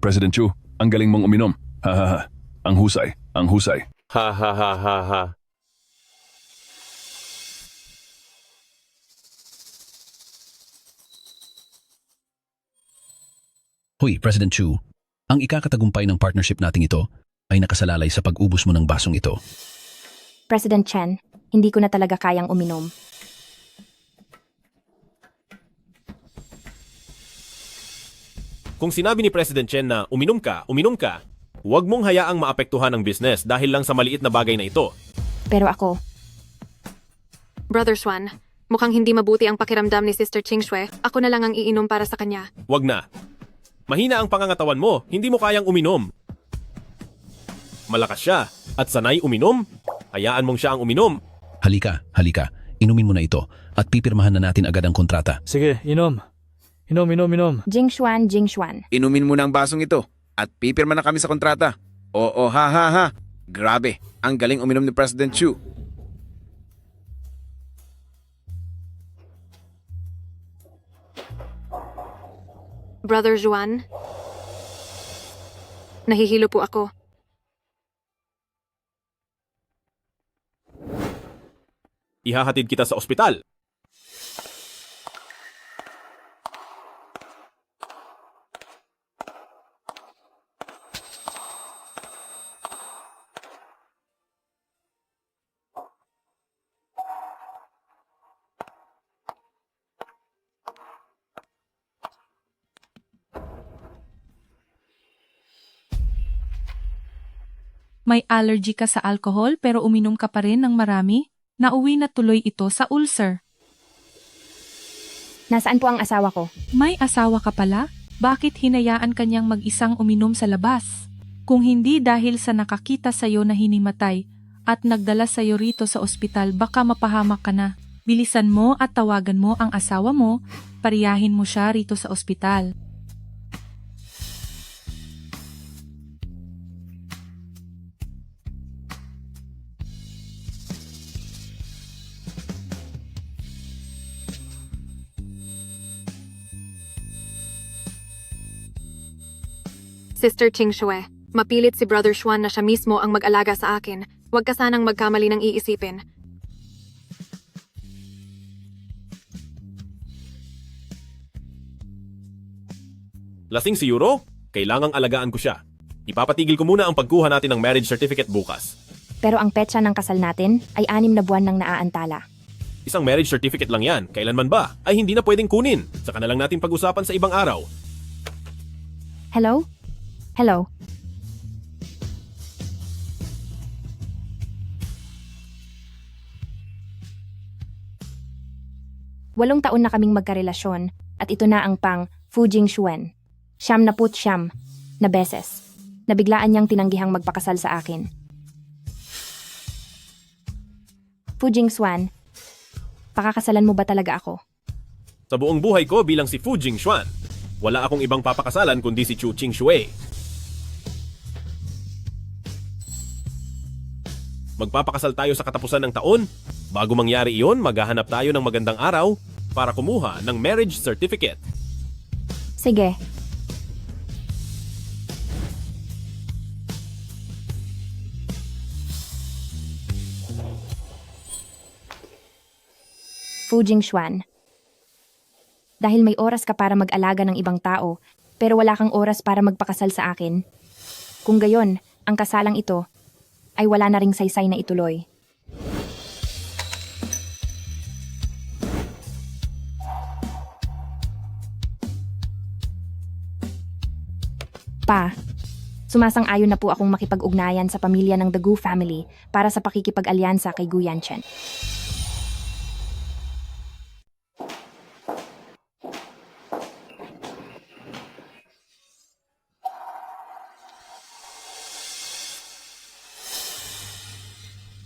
President Chu, ang galing mong uminom. Ha ha ha. Ang husay, ang husay. Ha ha ha ha ha. Hoy, President Chu, ang ikakatagumpay ng partnership nating ito ay nakasalalay sa pag-ubos mo ng basong ito. President Chen, hindi ko na talaga kayang uminom. Kung sinabi ni President Chen na uminom ka, huwag mong hayaang maapektuhan ang business dahil lang sa maliit na bagay na ito. Pero ako, Brother Swan, mukhang hindi mabuti ang pakiramdam ni Sister Chingshui. Ako na lang ang iinom para sa kanya. Huwag na. Mahina ang pangangatawan mo, hindi mo kayang uminom. Malakas siya at sanay uminom. Hayaan mong siya ang uminom. Halika, inumin mo na ito at pipirmahan na natin agad ang kontrata. Sige, inom. Inom. Jing Xuan. Inumin mo na ang basong ito at pipirma na kami sa kontrata. Oo, ha ha ha. Grabe, ang galing uminom ni President Chu. Brother Juan, nahihilo po ako. Ihahatid kita sa ospital. May allergy ka sa alcohol pero uminom ka pa rin ng marami? Nauwi na tuloy ito sa ulcer. Nasaan po ang asawa ko? May asawa ka pala? Bakit hinayaan kanyang mag-isang uminom sa labas? Kung hindi dahil sa nakakita sa'yo na hinimatay at nagdala sa'yo rito sa ospital, baka mapahamak ka na. Bilisan mo at tawagan mo ang asawa mo, pariyahin mo siya rito sa ospital. Sister Chingshui, mapilit si Brother Xuan na siya mismo ang mag-alaga sa akin. Huwag ka sanang magkamali ng iisipin. Lasing si Euro? Kailangang alagaan ko siya. Ipapatigil ko muna ang pagkuha natin ng marriage certificate bukas. Pero ang petsa ng kasal natin ay 6 na buwan nang naaantala. Isang marriage certificate lang yan. Kailanman ba? Ay hindi na pwedeng kunin. Saka na lang natin pag-usapan sa ibang araw. Hello? Hello? Walong taon na kaming magkarelasyon at ito na ang pang Fujing Xuan. 79 na beses. Nabiglaan niyang tinanggihang magpakasal sa akin. Fujing Xuan, pakakasalan mo ba talaga ako? Sa buong buhay ko bilang si Fu Jingxuan, wala akong ibang papakasalan kundi si Chu Qingshui. Magpapakasal tayo sa katapusan ng taon. Bago mangyari iyon, maghahanap tayo ng magandang araw para kumuha ng marriage certificate. Sige. Fujing Xuan. Dahil may oras ka para mag-alaga ng ibang tao, pero wala kang oras para magpakasal sa akin. Kung gayon, ang kasalang ito ay wala na ring saysay na ituloy. Pa, sumasang-ayon na po akong makipag-ugnayan sa pamilya ng The Gu family para sa pakikipag-alyansa kay Gu Yanchen.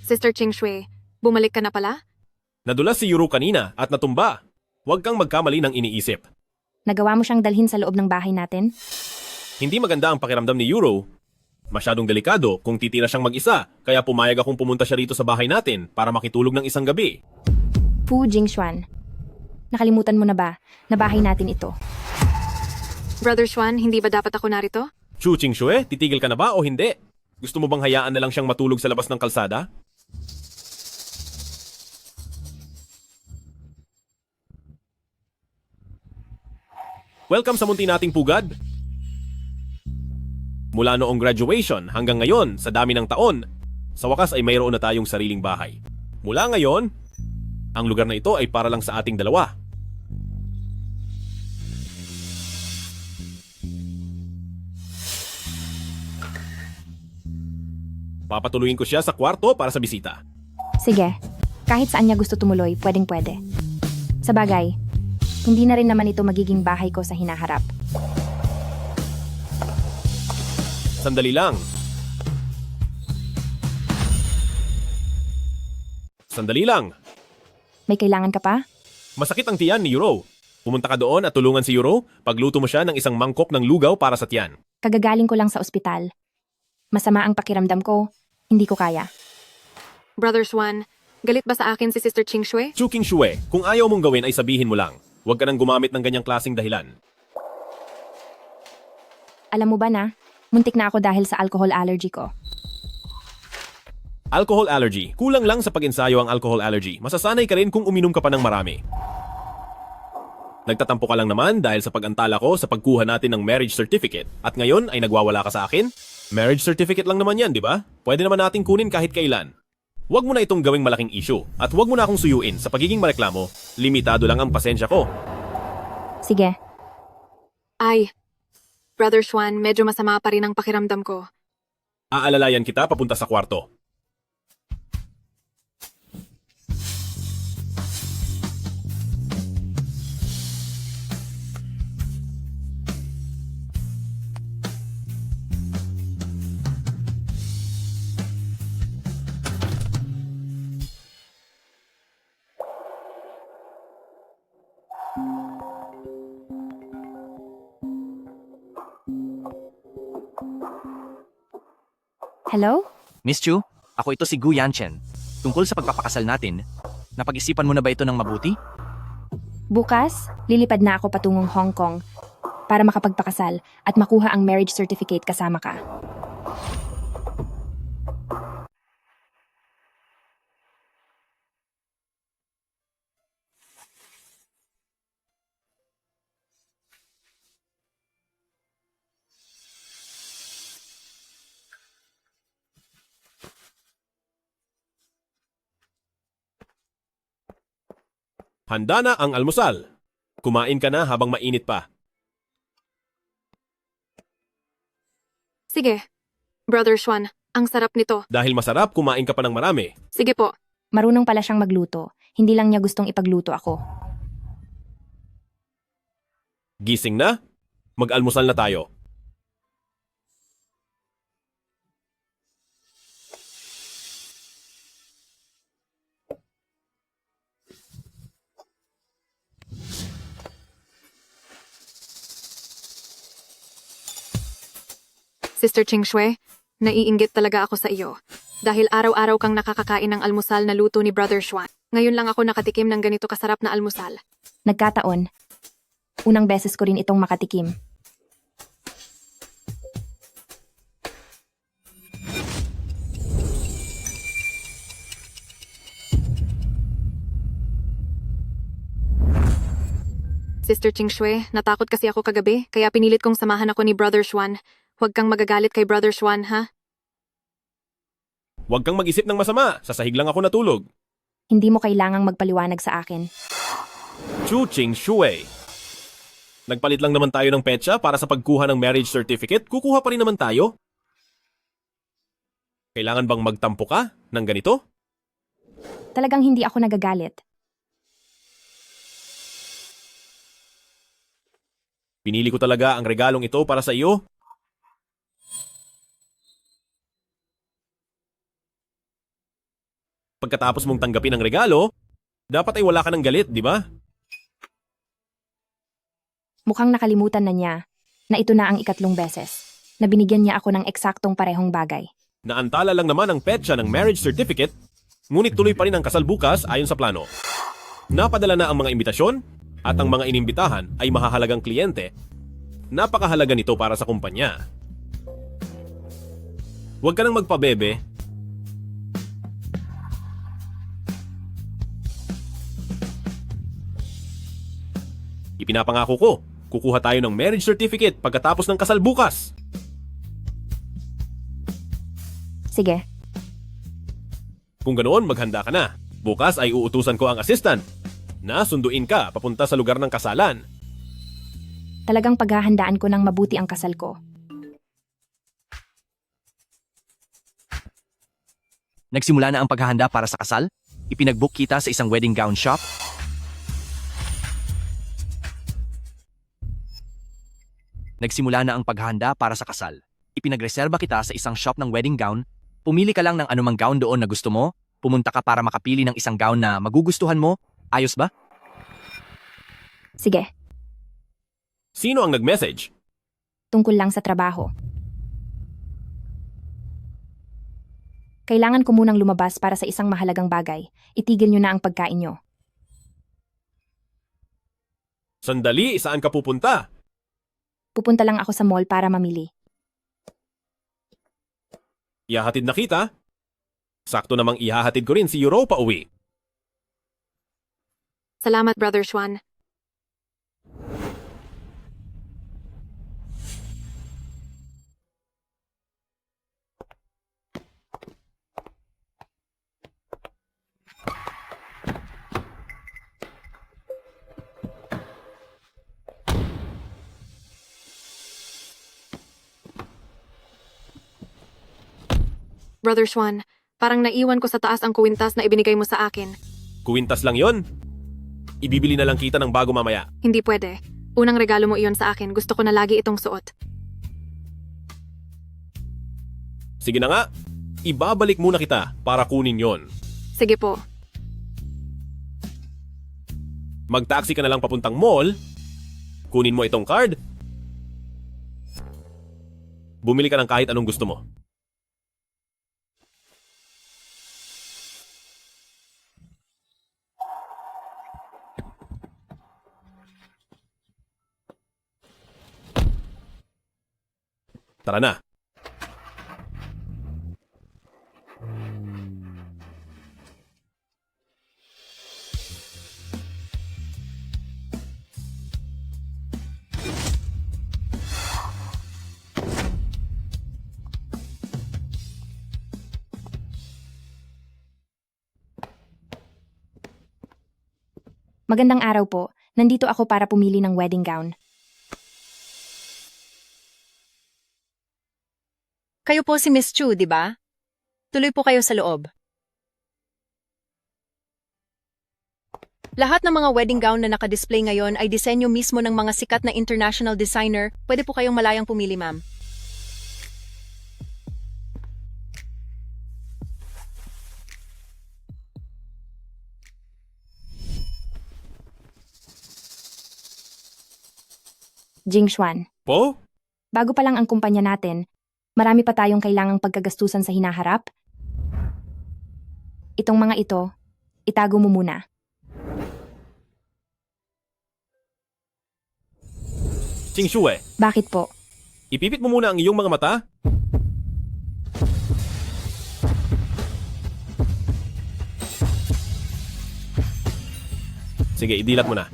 Sister Chingshui, bumalik ka na pala? Nadulas si Euro kanina at natumba. Huwag kang magkamali ng iniisip. Nagawa mo siyang dalhin sa loob ng bahay natin? Hindi maganda ang pakiramdam ni Euro. Masyadong delikado kung titira siyang mag-isa, kaya pumayag akong pumunta siya rito sa bahay natin para makitulog ng isang gabi. Fu Jingxuan, nakalimutan mo na ba na bahay natin ito? Brother Xuan, hindi ba dapat ako narito? Chu Qingxue, titigil ka na ba o hindi? Gusto mo bang hayaan na lang siyang matulog sa labas ng kalsada? Welcome sa munti nating pugad. Mula noong graduation hanggang ngayon, sa dami ng taon, sa wakas ay mayroon na tayong sariling bahay. Mula ngayon, ang lugar na ito ay para lang sa ating dalawa. Papatuloyin ko siya sa kwarto para sa bisita. Sige, kahit saan niya gusto tumuloy, pwedeng-pwede. Sa bagay, hindi na rin naman ito magiging bahay ko sa hinaharap. Sandali lang. Sandali lang. May kailangan ka pa? Masakit ang tiyan ni Euro. Pumunta ka doon at tulungan si Euro. Pagluto mo siya ng isang mangkok ng lugaw para sa tiyan. Kagagaling ko lang sa ospital. Masama ang pakiramdam ko, hindi ko kaya. Brother Xuan, galit ba sa akin si Sister Qingxue? Chu Qingxue, kung ayaw mong gawin ay sabihin mo lang. Huwag ka nang gumamit ng ganyang klaseng dahilan. Alam mo ba na, muntik na ako dahil sa alcohol allergy ko. Alcohol allergy. Kulang lang sa pag-ensayo ang alcohol allergy. Masasanay ka rin kung uminom ka pa ng marami. Nagtatampo ka lang naman dahil sa pag-antala ko sa pagkuha natin ng marriage certificate at ngayon ay nagwawala ka sa akin? Marriage certificate lang naman yan, di ba? Pwede naman nating kunin kahit kailan. Huwag mo na itong gawing malaking issue at huwag mo na akong suyuin sa pagiging mareklamo. Limitado lang ang pasensya ko. Sige, Ay, Brother Xuan, medyo masama pa rin ang pakiramdam ko. Aalalayan kita papunta sa kwarto. hello? Miss Chu, ako ito si Gu Yanchen. Tungkol sa pagpapakasal natin, napag-isipan mo na ba ito ng mabuti? Bukas, lilipad na ako patungong Hong Kong para makapagpakasal at makuha ang marriage certificate kasama ka. Handa na ang almusal. Kumain ka na habang mainit pa. Sige, Brother Xuan, ang sarap nito. Dahil masarap, kumain ka pa ng marami. Sige po. Marunong pala siyang magluto. Hindi lang niya gustong ipagluto ako. Gising na? Mag-almusal na tayo. Sister Qingxue, naiinggit talaga ako sa iyo. Dahil araw-araw kang nakakakain ng almusal na luto ni Brother Xuan. Ngayon lang ako nakatikim ng ganito kasarap na almusal. Nagkataon. Unang beses ko rin itong makatikim. Sister Qingxue, natakot kasi ako kagabi, kaya pinilit kong samahan ako ni Brother Xuan. Huwag kang magagalit kay Brother Xuan, ha? Huwag kang mag-isip ng masama. Sa sahig lang ako natulog. Hindi mo kailangang magpaliwanag sa akin. Chu Qingxue. Nagpalit lang naman tayo ng petsa para sa pagkuha ng marriage certificate. Kukuha pa rin naman tayo. Kailangan bang magtampo ka ng ganito? Talagang hindi ako nagagalit. Pinili ko talaga ang regalong ito para sa iyo. Pagkatapos mong tanggapin ang regalo, dapat ay wala ka ng galit, di ba? Mukhang nakalimutan na niya na ito na ang ikatlong beses na binigyan niya ako ng eksaktong parehong bagay. Naantala lang naman ang petsa ng marriage certificate, ngunit tuloy pa rin ang kasal bukas ayon sa plano. Napadala na ang mga imbitasyon at ang mga inimbitahan ay mahahalagang kliyente. Napakahalaga nito para sa kumpanya. Huwag ka nang magpabebe. Ipinapangako ko, kukuha tayo ng marriage certificate pagkatapos ng kasal bukas. Sige, Kung ganoon, maghanda ka na. Bukas ay uutusan ko ang assistant na sunduin ka papunta sa lugar ng kasalan. talagang paghahandaan ko ng mabuti ang kasal ko. Nagsimula na ang paghahanda para sa kasal? Ipinag-book kita sa isang wedding gown shop? Nagsimula na ang paghahanda para sa kasal. Ipinagreserba kita sa isang shop ng wedding gown. Pumili ka lang ng anumang gown doon na gusto mo. Pumunta ka para makapili ng isang gown na magugustuhan mo. Ayos ba? Sige, Sino ang nag-message? tungkol lang sa trabaho. Kailangan ko munang lumabas para sa isang mahalagang bagay. Itigil nyo na ang pagkain nyo. Sandali, saan ka pupunta? Pupunta lang ako sa mall para mamili. Ihahatid na kita. Sakto namang ihahatid ko rin si Europa uwi. Salamat, Brother Xuan. Brother Xuan, parang naiwan ko sa taas ang kuwintas na ibinigay mo sa akin. Kuwintas lang yon. Ibibili na lang kita ng bago mamaya. Hindi pwede. Unang regalo mo iyon sa akin. Gusto ko na lagi itong suot. Sige na nga, ibabalik muna kita para kunin yon. Sige po. Mag-taxi ka na lang papuntang mall. Kunin mo itong card. Bumili ka ng kahit anong gusto mo. Tara na. Magandang araw po. Nandito ako para pumili ng wedding gown. Kayo po si Miss Chu, di ba? Tuloy po kayo sa loob. Lahat ng mga wedding gown na nakadisplay ngayon ay disenyo mismo ng mga sikat na international designer. Pwede po kayong malayang pumili, ma'am. Jing Xuan, Po? bago pa lang ang kumpanya natin, marami pa tayong kailangang pagkagastusan sa hinaharap. Itong mga ito, itago mo muna. Ching Shue, Bakit po? ipipit mo muna ang iyong mga mata. Sige, idilat mo na.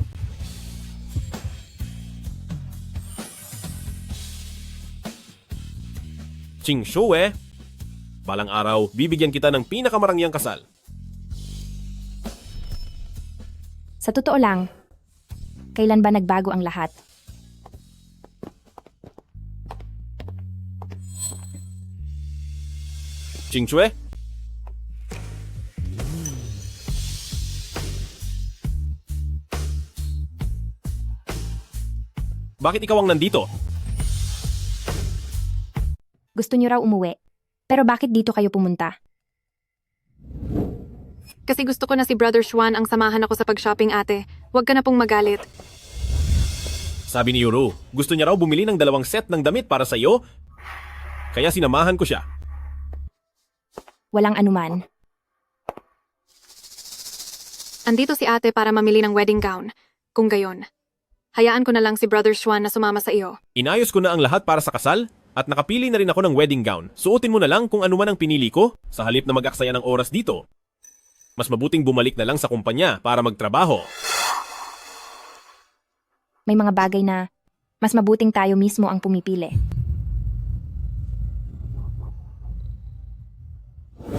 Ching Shue, balang araw, bibigyan kita ng pinakamarangyang kasal. Sa totoo lang, kailan ba nagbago ang lahat? Ching Shue? Bakit ikaw ang nandito? Gusto niyo raw umuwi. Pero bakit dito kayo pumunta? Kasi gusto ko na si Brother Xuan ang samahan ako sa pag-shopping, ate. Huwag ka na pong magalit. Sabi ni Yuro, gusto niya raw bumili ng 2 set ng damit para sa iyo. Kaya sinamahan ko siya. Walang anuman. Andito si ate para mamili ng wedding gown. Kung gayon, hayaan ko na lang si Brother Xuan na sumama sa iyo. Inayos ko na ang lahat para sa kasal. At nakapili na rin ako ng wedding gown. Suotin mo na lang kung ano man ang pinili ko sa halip na mag-aksaya ng oras dito. Mas mabuting bumalik na lang sa kumpanya para magtrabaho. May mga bagay na mas mabuting tayo mismo ang pumipili.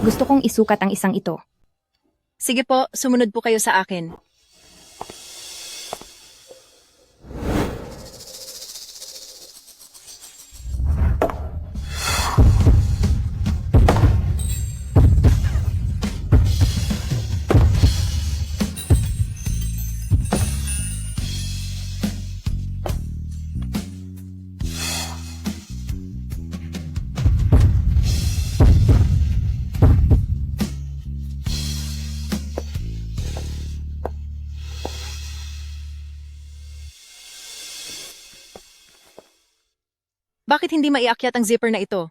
Gusto kong isukat ang isang ito. Sige po, sumunod po kayo sa akin. Bakit hindi maiakyat ang zipper na ito?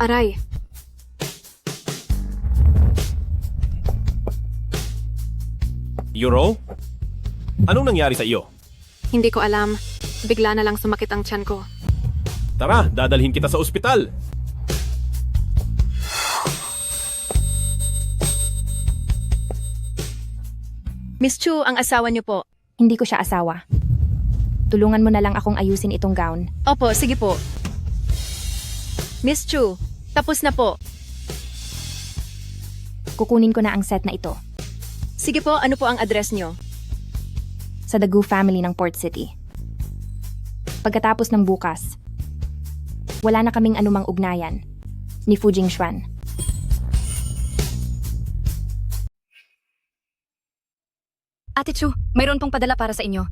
Aray, Euro? Anong nangyari sa iyo? hindi ko alam. Bigla na lang sumakit ang tiyan ko. Tara, dadalhin kita sa ospital. Miss Chu, ang asawa niyo po. Hindi ko siya asawa. Tulungan mo na lang akong ayusin itong gown. Opo, sige po. Miss Chu, tapos na po. Kukunin ko na ang set na ito. Sige po, ano po ang address niyo? Sa The Gu family ng Port City. Pagkatapos ng bukas, wala na kaming anumang ugnayan ni Fu Jingxuan. Ate Chu, mayroon pong padala para sa inyo.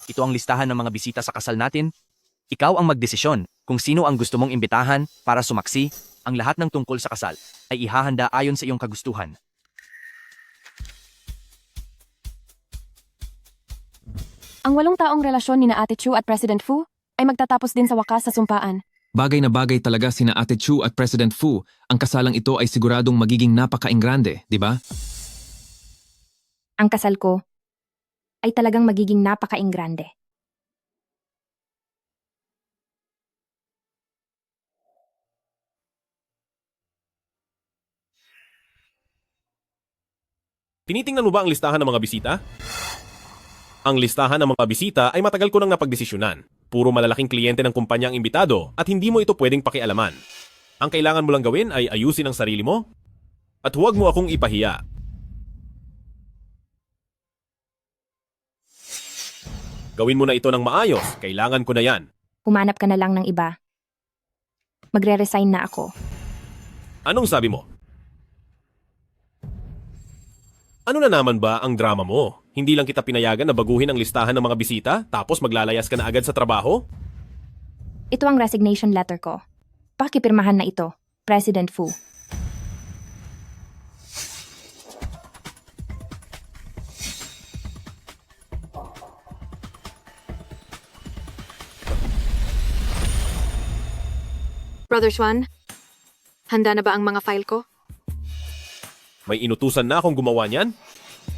Ito ang listahan ng mga bisita sa kasal natin. Ikaw ang magdesisyon kung sino ang gusto mong imbitahan para sumaksi. Ang lahat ng tungkol sa kasal ay ihahanda ayon sa iyong kagustuhan. Ang 8 taong relasyon ni na Ate Chu at President Fu ay magtatapos din sa wakas sa sumpaan. Bagay na bagay talaga sina Ate Chu at President Fu. Ang kasalang ito ay siguradong magiging napaka-ingrande, di ba? Ang kasal ko ay talagang magiging napaka-ingrande. Tinitingnan mo ba ang listahan ng mga bisita? Ang listahan ng mga bisita ay matagal ko nang napagdesisyonan. Puro malalaking kliyente ng kumpanya ang imbitado at hindi mo ito pwedeng pakialaman. Ang kailangan mo lang gawin ay ayusin ang sarili mo at huwag mo akong ipahiya. Gawin mo na ito ng maayos. Kailangan ko na yan. Humanap ka na lang ng iba. Magre-resign na ako. Anong sabi mo? Ano na naman ba ang drama mo? Hindi lang kita pinayagan na baguhin ang listahan ng mga bisita tapos maglalayas ka na agad sa trabaho? Ito ang resignation letter ko. Pakipirmahan na ito, President Fu. Brother Xuan, handa na ba ang mga file ko? May inutusan na akong gumawa niyan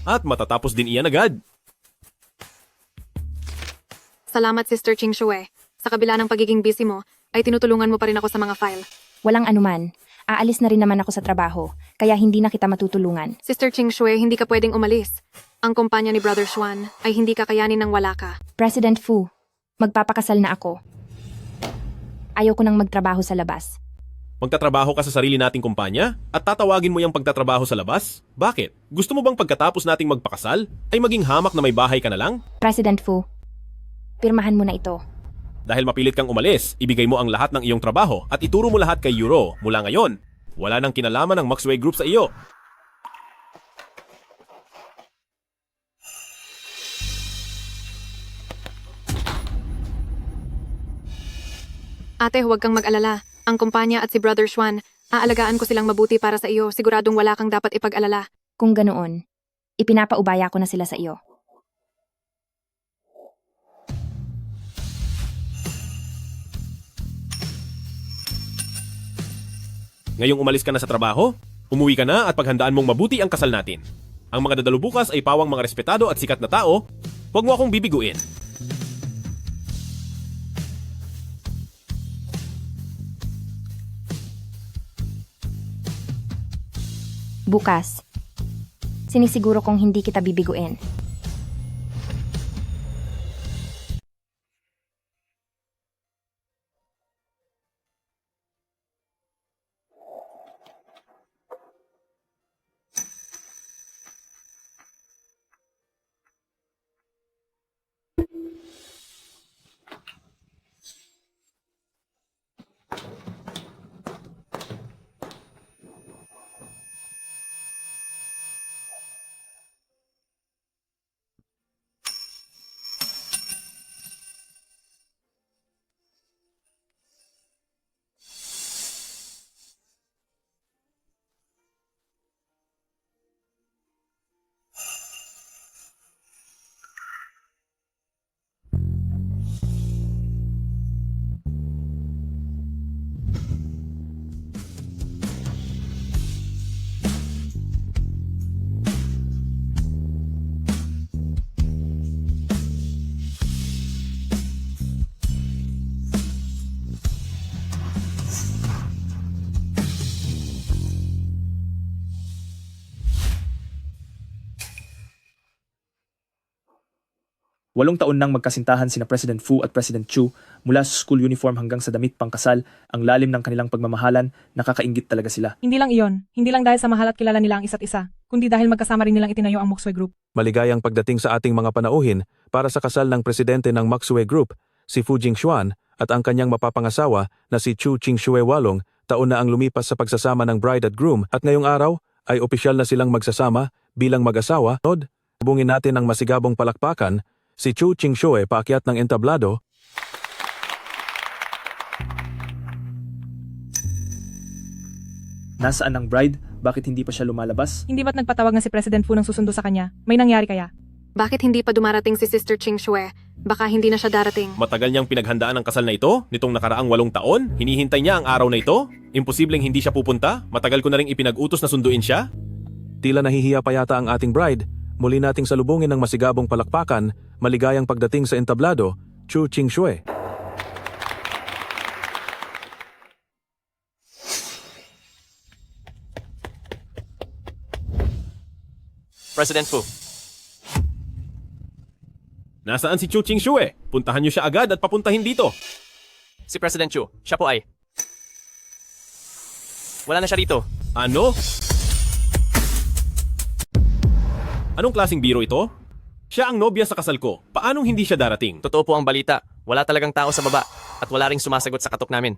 at matatapos din iyan agad. Salamat, Sister Ching Shue. Sa kabila ng pagiging busy mo, ay tinutulungan mo pa rin ako sa mga file. Walang anuman. Aalis na rin naman ako sa trabaho, kaya hindi na kita matutulungan. Sister Ching Shue, hindi ka pwedeng umalis. Ang kumpanya ni Brother Xuan ay hindi kakayanin ng wala ka. President Fu, magpapakasal na ako. Ayaw ko nang magtrabaho sa labas. Magtatrabaho ka sa sarili nating kumpanya at tatawagin mo yung pagtatrabaho sa labas? Bakit? Gusto mo bang pagkatapos nating magpakasal ay maging hamak na may bahay ka na lang? President Fu, pirmahan mo na ito. Dahil mapilit kang umalis, ibigay mo ang lahat ng iyong trabaho at ituro mo lahat kay Euro mula ngayon. Wala nang kinalaman ng Maxway Group sa iyo. Ate, huwag kang mag-alala. Ang kumpanya at si Brother Xuan Aalagaan ko silang mabuti para sa iyo. Siguradong wala kang dapat ipag-alala. Kung ganoon, ipinapaubaya ko na sila sa iyo. Ngayong umalis ka na sa trabaho, umuwi ka na at paghandaan mong mabuti ang kasal natin. Ang mga dadalo bukas ay pawang mga respetado at sikat na tao. Huwag mo akong bibiguin. Bukas, sinisiguro kong hindi kita bibiguin. Walong taon nang magkasintahan sina President Fu at President Chu, mula sa school uniform hanggang sa damit pangkasal, ang lalim ng kanilang pagmamahalan, nakakainggit talaga sila. Hindi lang iyon, hindi lang dahil sa mahal at kilala nila ang isa't isa, kundi dahil magkasama rin nilang itinayo ang Moxway Group. Maligayang pagdating sa ating mga panauhin para sa kasal ng presidente ng Moxway Group, si Fu Jingxuan, at ang kanyang mapapangasawa na si Chu Qingxue Walong. Taon na ang lumipas sa pagsasama ng bride at groom at ngayong araw ay opisyal na silang magsasama bilang mag-asawa. Hubungin natin ang masigabong palakpakan si Chu Qingxue paakyat ng entablado. Nasaan ang bride? Bakit hindi pa siya lumalabas? Hindi ba't nagpatawag na si President Fu ng susundo sa kanya? May nangyari kaya? Bakit hindi pa dumarating si Sister Qingxue? Baka hindi na siya darating. Matagal niyang pinaghandaan ang kasal na ito, nitong nakaraang 8 taon. Hinihintay niya ang araw na ito. Imposibleng hindi siya pupunta. Matagal ko na ring ipinag-utos na sunduin siya. Tila nahihiya pa yata ang ating bride. Muli nating salubungin ng masigabong palakpakan, maligayang pagdating sa entablado, Chu Qingxue. President Fu. Nasaan si Chu Qingxue? Puntahan niyo siya agad at papuntahin dito. Si President Chu, siya po ay... Wala na siya rito. Ano? Anong klaseng biro ito? Siya ang nobya sa kasal ko. Paanong hindi siya darating? Totoo po ang balita. Wala talagang tao sa baba at wala ring sumasagot sa katok namin.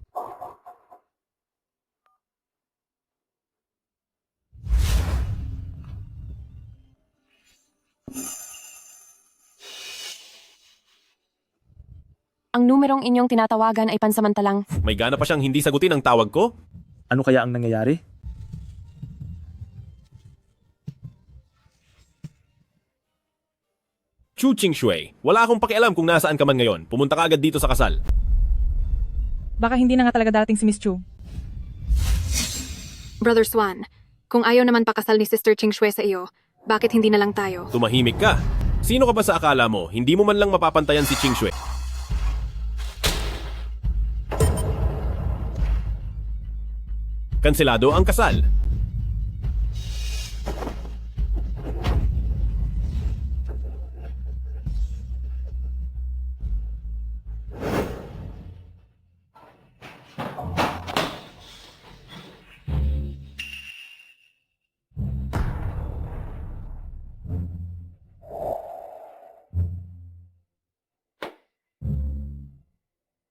Ang numerong inyong tinatawagan ay pansamantalang. May gana pa siyang hindi sagutin ang tawag ko? Ano kaya ang nangyayari? Chu Qingxue, wala akong pakialam kung nasaan ka man ngayon. Pumunta ka agad dito sa kasal. Baka hindi na nga talaga darating si Miss Chu. Brother Swan, kung ayaw naman pakasal ni Sister Qingxue sa iyo, bakit hindi na lang tayo? Tumahimik ka. Sino ka ba sa akala mo? Hindi mo man lang mapapantayan si Qingxue. Kanselado ang kasal.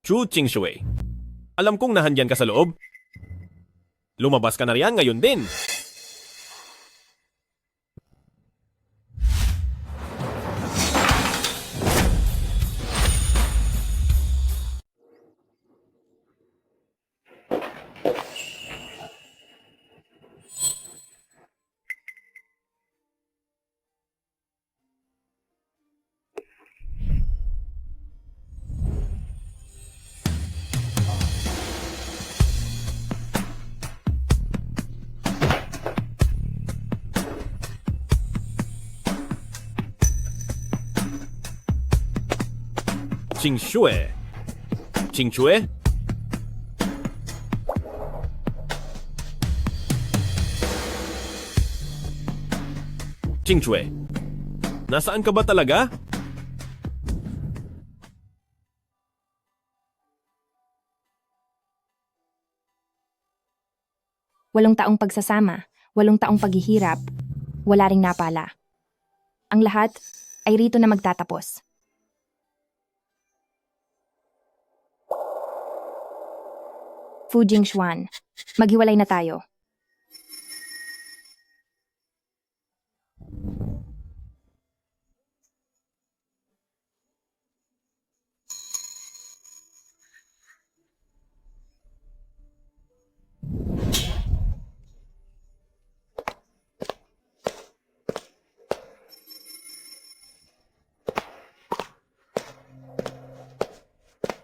Chu Qingxue, alam kong nahandyan ka sa loob. Lumabas ka na riyan ngayon din. Ching Shue. Ching Shue? Ching Shue, nasaan ka ba talaga? Walong taong pagsasama, 8 taong paghihirap, wala ring napala. Ang lahat ay rito na magtatapos. Fu Jingxuan, maghiwalay na tayo.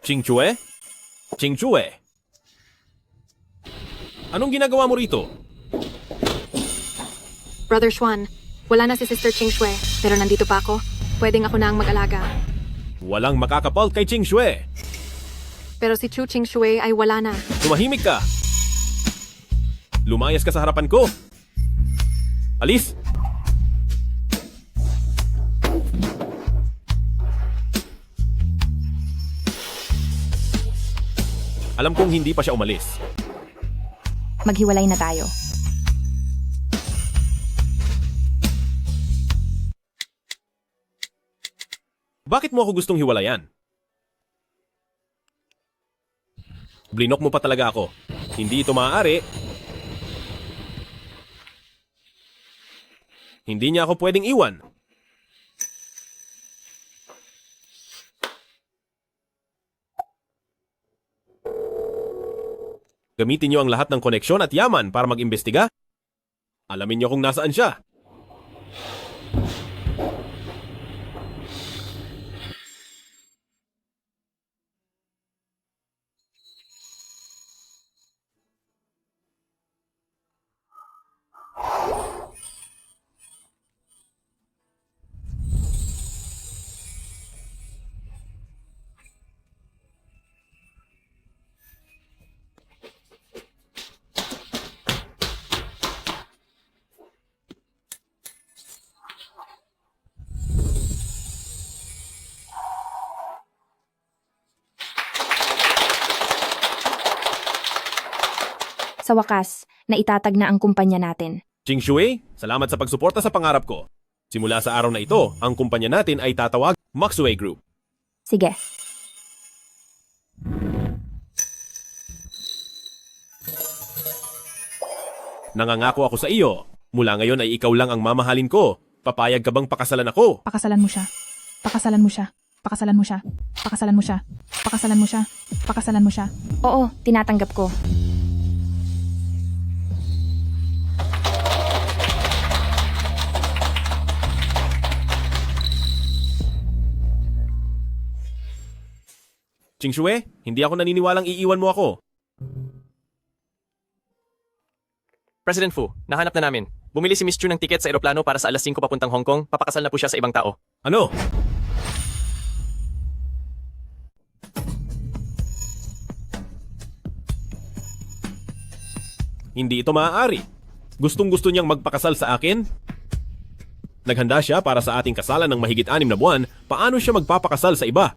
Ching Shue? Ching Shue? Anong ginagawa mo rito? Brother Xuan, wala na si Sister Ching Shue, pero nandito pa ako. Pwedeng ako na ang mag-alaga. Walang makakapal kay Ching Shue. Pero si Chu Ching Shue ay wala na. Tumahimik ka. Lumayas ka sa harapan ko. Alis! Alam kong hindi pa siya umalis. Maghiwalay na tayo. Bakit mo ako gustong hiwalayan? Blinok mo pa talaga ako. Hindi ito maaari. Hindi niya ako pwedeng iwan. Gamitin niyo ang lahat ng koneksyon at yaman para mag-imbestiga. Alamin niyo kung nasaan siya. Sa wakas, naitatag na ang kumpanya natin. Ching Shue, salamat sa pagsuporta sa pangarap ko. Simula sa araw na ito, ang kumpanya natin ay tatawag Maxway Group. Sige. Nangangako ako sa iyo. Mula ngayon ay ikaw lang ang mamahalin ko. Papayag ka bang pakasalan ako? Pakasalan mo siya. Pakasalan mo siya. Pakasalan mo siya. Pakasalan mo siya. Pakasalan mo siya. Pakasalan mo siya. Oo, tinatanggap ko. Ching Shue, hindi ako naniniwalang iiwan mo ako. President Fu, nahanap na namin. Bumili si Miss Chu ng tiket sa eroplano para sa alas 5 papuntang Hong Kong. Papakasal na po siya sa ibang tao. Ano? Hindi ito maaari. Gustong-gusto niyang magpakasal sa akin? Naghanda siya para sa ating kasalan ng mahigit 6 na buwan. Paano siya magpapakasal sa iba?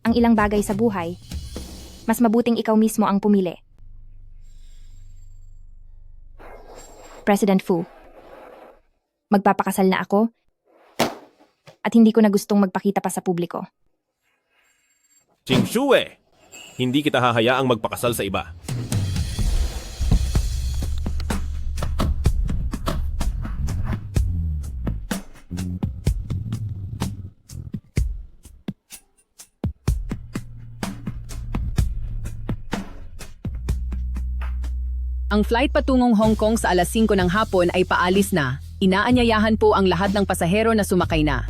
Ang ilang bagay sa buhay, mas mabuting ikaw mismo ang pumili. President Fu, magpapakasal na ako at hindi ko na gustong magpakita pa sa publiko. Ching Shue, hindi kita hahayaang magpakasal sa iba. Ang flight patungong Hong Kong sa alas 5 ng hapon ay paalis na. Inaanyayahan po ang lahat ng pasahero na sumakay na.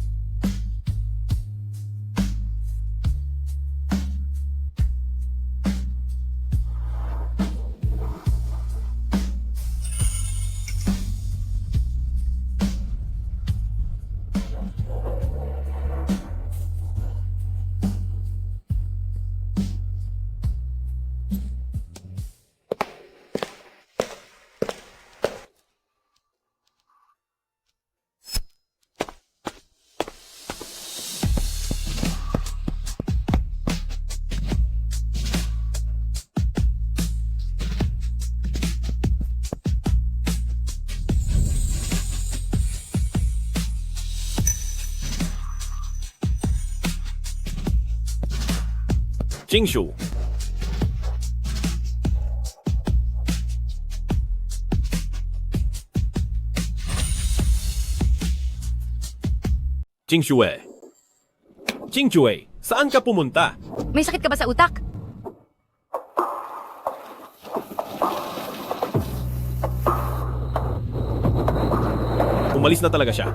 Chingshu. Qingxue. Qingxue, saan ka pumunta? May sakit ka ba sa utak? Umalis na talaga siya.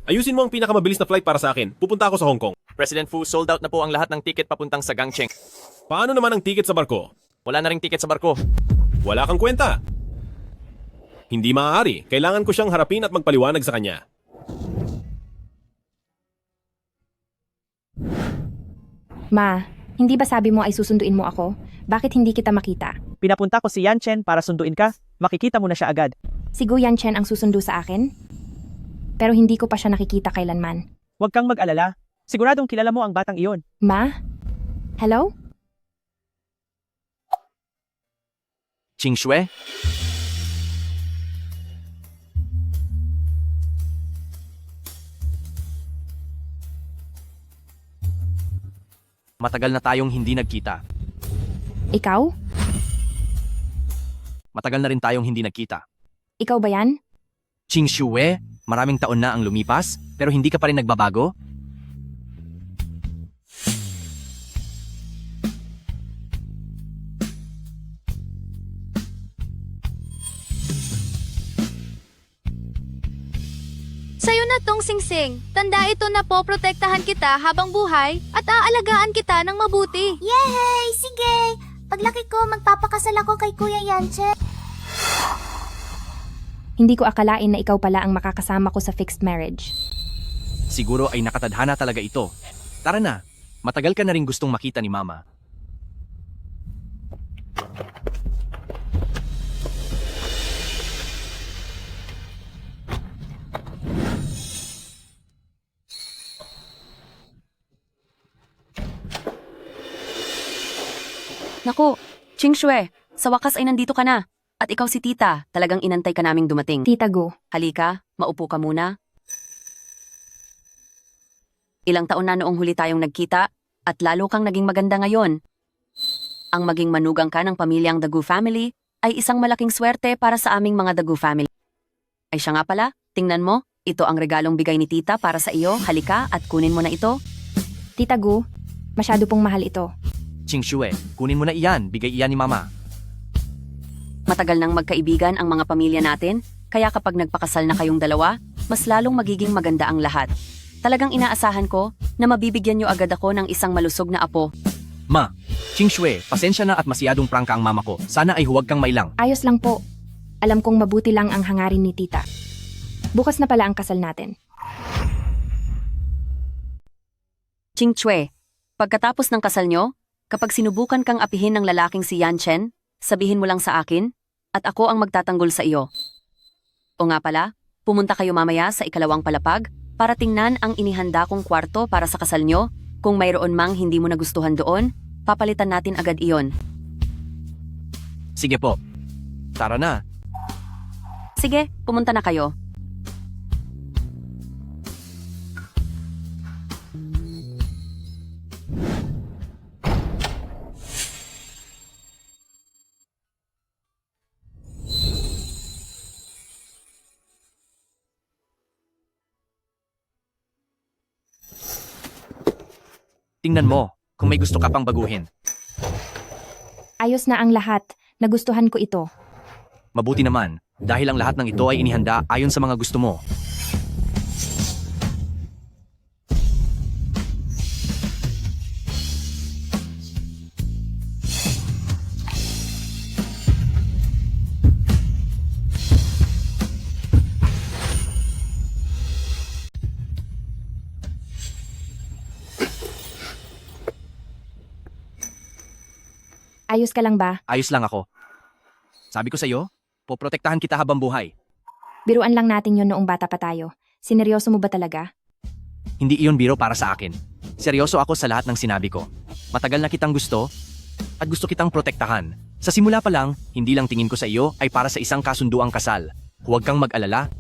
Ayusin mo ang pinakamabilis na flight para sa akin. Pupunta ako sa Hong Kong. President Fu, sold out na po ang lahat ng ticket papuntang sa Gangcheng. Paano naman ang ticket sa barko? Wala na ring ticket sa barko. Wala kang kwenta. Hindi maaari. Kailangan ko siyang harapin at magpaliwanag sa kanya. Ma, hindi ba sabi mo ay susunduin mo ako? Bakit hindi kita makita? Pinapunta ko si Yan Chen para sunduin ka. Makikita mo na siya agad. Si Gu Yanchen ang susundo sa akin? Pero hindi ko pa siya nakikita kailanman. Huwag kang mag-alala. Siguradong kilala mo ang batang iyon. Ma? Hello? Qingxue? Matagal na tayong hindi nagkita. Ikaw? Matagal na rin tayong hindi nagkita. Ikaw ba yan? Qingxue, maraming taon na ang lumipas, pero hindi ka pa rin nagbabago? Sa'yo na tong singsing. Tanda ito na poprotektahan kita habang buhay at aalagaan kita ng mabuti. Yay! Sige! Paglaki ko, magpapakasal ako kay Kuya Yanche. Hindi ko akalain na ikaw pala ang makakasama ko sa fixed marriage. Siguro ay nakatadhana talaga ito. Tara na, matagal ka na rin gustong makita ni Mama. Naku, Qingxue, sa wakas ay nandito ka na. At ikaw si Tita, talagang inantay ka naming dumating. Tita Gu. Halika, maupo ka muna. Ilang taon na noong huli tayong nagkita, at lalo kang naging maganda ngayon. Ang maging manugang ka ng pamilyang Dagu family ay isang malaking swerte para sa aming mga Dagu family. Ay siya nga pala, tingnan mo, ito ang regalong bigay ni Tita para sa iyo. Halika at kunin mo na ito. Tita Gu, masyado pong mahal ito. Qingxue, kunin mo na iyan, bigay iyan ni Mama. Matagal nang magkaibigan ang mga pamilya natin, kaya kapag nagpakasal na kayong dalawa, mas lalong magiging maganda ang lahat. Talagang inaasahan ko na mabibigyan niyo agad ako ng isang malusog na apo. Ma, Qingxue, pasensya na at masyadong prangka ang mama ko. Sana ay huwag kang mailang. Ayos lang po. Alam kong mabuti lang ang hangarin ni Tita. Bukas na pala ang kasal natin. Qingxue, pagkatapos ng kasal nyo, kapag sinubukan kang apihin ng lalaking si Yan Chen, sabihin mo lang sa akin, at ako ang magtatanggol sa iyo. O nga pala, pumunta kayo mamaya sa ikalawang palapag para tingnan ang inihanda kong kwarto para sa kasal nyo. Kung mayroon mang hindi mo nagustuhan doon, papalitan natin agad iyon. Sige po. Tara na. Sige, pumunta na kayo. Tingnan mo, kung may gusto ka pang baguhin. Ayos na ang lahat. Nagustuhan ko ito. Mabuti naman, dahil ang lahat ng ito ay inihanda ayon sa mga gusto mo. Ayos ka lang ba? Ayos lang ako. Sabi ko sa iyo, poprotektahan kita habang buhay. Biruan lang natin yon noong bata pa tayo. Sineryoso mo ba talaga? Hindi iyon biro para sa akin. Seryoso ako sa lahat ng sinabi ko. Matagal na kitang gusto, at gusto kitang protektahan. Sa simula pa lang, hindi lang tingin ko sa iyo ay para sa isang kasunduang kasal. Huwag kang mag-alala.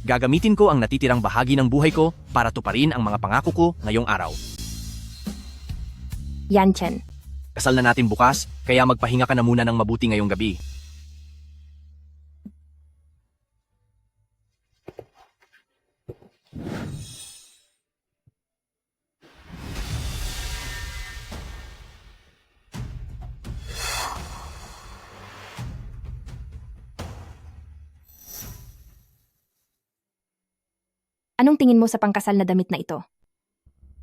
Gagamitin ko ang natitirang bahagi ng buhay ko para tuparin ang mga pangako ko ngayong araw. Yanchen, Kasal na natin bukas, kaya magpahinga ka na muna ng mabuti ngayong gabi. anong tingin mo sa pangkasal na damit na ito?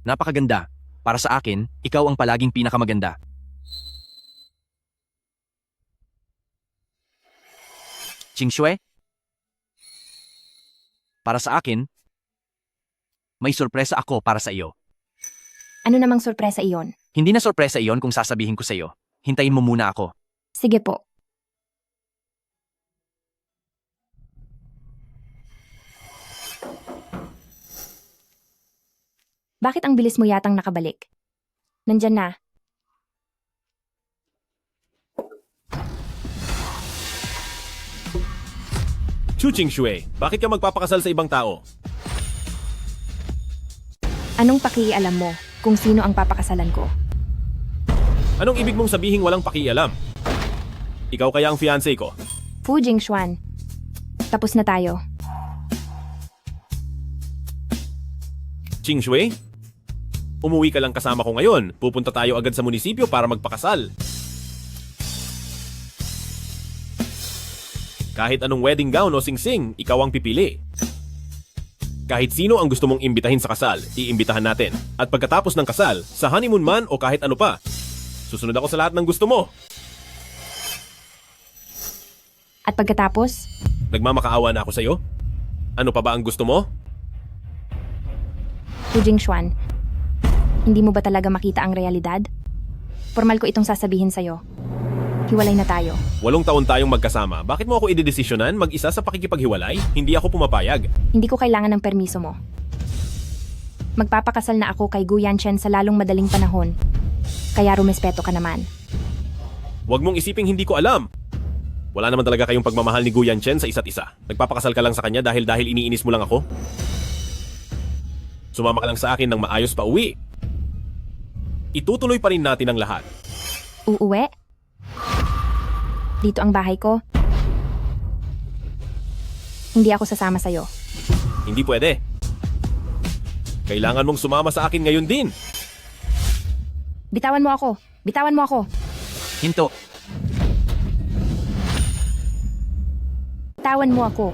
Napakaganda. Para sa akin, ikaw ang palaging pinakamaganda. Qingxue? Para sa akin, may sorpresa ako para sa iyo. Ano namang sorpresa iyon? Hindi na sorpresa iyon kung sasabihin ko sa iyo. Hintayin mo muna ako. Sige po. Bakit ang bilis mo yatang nakabalik? Nandyan na. Chu Qingxue, bakit ka magpapakasal sa ibang tao? Anong pakialam mo kung sino ang papakasalan ko? Anong ibig mong sabihin walang pakialam? Ikaw kaya ang fiancé ko? Fu Jingxuan. Tapos na tayo. Qingxue? Umuwi ka lang kasama ko ngayon. Pupunta tayo agad sa munisipyo para magpakasal. Kahit anong wedding gown o singsing, ikaw ang pipili. Kahit sino ang gusto mong imbitahin sa kasal, iimbitahan natin. At pagkatapos ng kasal, sa honeymoon man o kahit ano pa, susunod ako sa lahat ng gusto mo. At pagkatapos? Nagmamakaawa na ako sa'yo? Ano pa ba ang gusto mo? Fu Jingxuan, hindi mo ba talaga makita ang realidad? Formal ko itong sasabihin sa'yo. Hiwalay na tayo. 8 taon tayong magkasama. Bakit mo ako idedesisyonan mag-isa sa pakikipaghiwalay? Hindi ako pumapayag. Hindi ko kailangan ng permiso mo. Magpapakasal na ako kay Gu Yanchen sa lalong madaling panahon. Kaya rumespeto ka naman. Huwag mong isiping hindi ko alam. Wala naman talaga kayong pagmamahal ni Gu Yanchen sa isa't isa. Nagpapakasal ka lang sa kanya dahil iniinis mo lang ako? Sumama ka lang sa akin ng maayos pa uwi. Itutuloy pa rin natin ang lahat. Uuwi? Dito ang bahay ko. Hindi ako sasama sa'yo. Hindi pwede. Kailangan mong sumama sa akin ngayon din. Bitawan mo ako. Bitawan mo ako. Hinto. Bitawan mo ako.